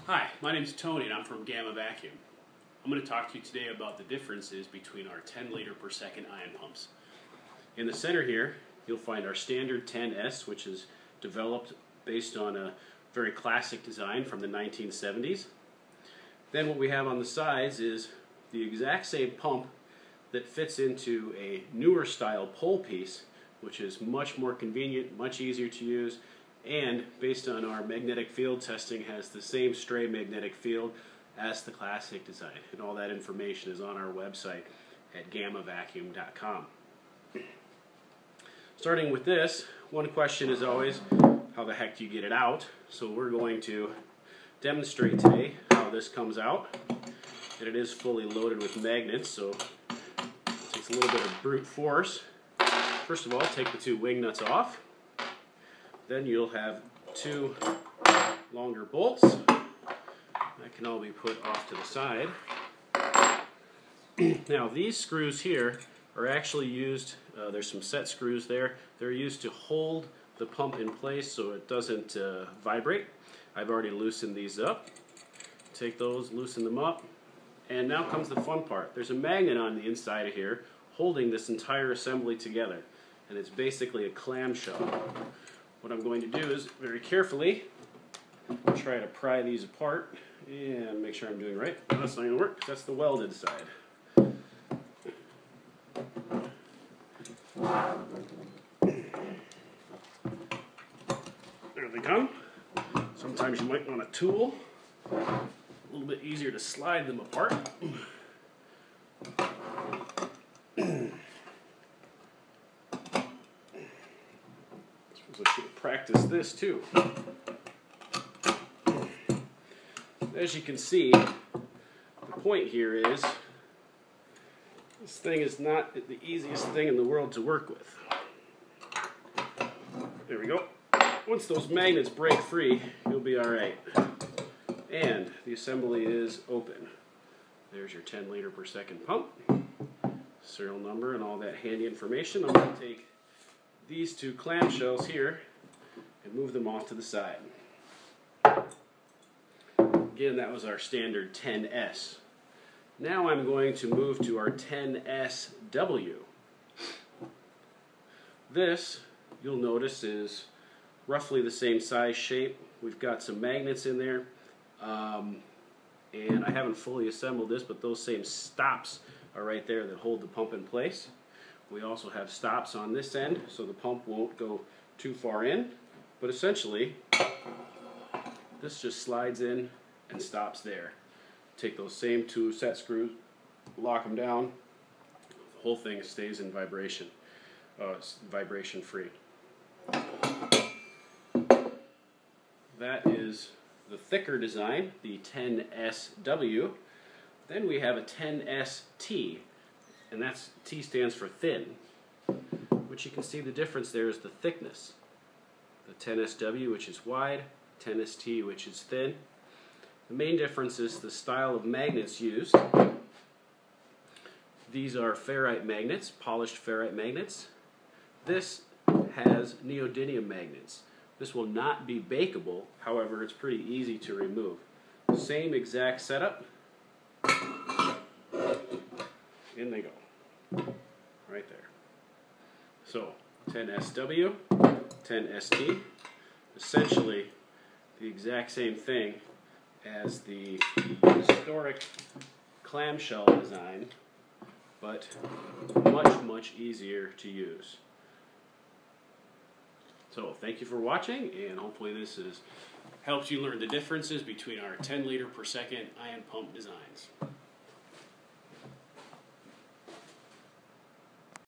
Hi, my name is Tony and I'm from Gamma Vacuum. I'm going to talk to you today about the differences between our 10 liter per second ion pumps. In the center here, you'll find our standard 10S, which is developed based on a very classic design from the 1970s. Then what we have on the sides is the exact same pump that fits into a newer style pole piece, which is much more convenient, much easier to use, and based on our magnetic field testing has the same stray magnetic field as the classic design. And all that information is on our website at gammavacuum.com. Starting with this, one question is always, how the heck do you get it out? So we're going to demonstrate today how this comes out. And it is fully loaded with magnets, so it takes a little bit of brute force. First of all, take the two wing nuts off. Then you'll have two longer bolts. That can all be put off to the side. Now these screws here are actually used, there's some set screws there. They're used to hold the pump in place so it doesn't vibrate. I've already loosened these up. Take those, loosen them up. And now comes the fun part. There's a magnet on the inside of here holding this entire assembly together. And it's basically a clamshell. What I'm going to do is very carefully try to pry these apart and make sure I'm doing right. That's not going to work because that's the welded side. There they come. Sometimes you might want a tool. A little bit easier to slide them apart. I should have practiced this too. As you can see, the point here is this thing is not the easiest thing in the world to work with. There we go. Once those magnets break free, you'll be alright. And the assembly is open. There's your 10 liter per second pump, serial number and all that handy information. I'm going to take these two clamshells here and move them off to the side. Again, that was our standard 10S. Now I'm going to move to our 10SW. This, you'll notice, is roughly the same size shape. We've got some magnets in there, and I haven't fully assembled this, but those same stops are right there that hold the pump in place. We also have stops on this end so the pump won't go too far in, but essentially this just slides in and stops there. Take those same two set screws, lock them down, the whole thing stays in vibration, vibration free. That is the thicker design, the 10SW. Then we have a 10ST. And that's T stands for thin. Which you can see the difference there is the thickness. The 10SW, which is wide, 10ST, which is thin. The main difference is the style of magnets used. These are ferrite magnets, polished ferrite magnets. This has neodymium magnets. This will not be bakeable, however it's pretty easy to remove. Same exact setup. In they go. Right there. So, 10SW, 10ST, essentially the exact same thing as the historic clamshell design, but much, much easier to use. So, thank you for watching, and hopefully this helps you learn the differences between our 10 liter per second ion pump designs.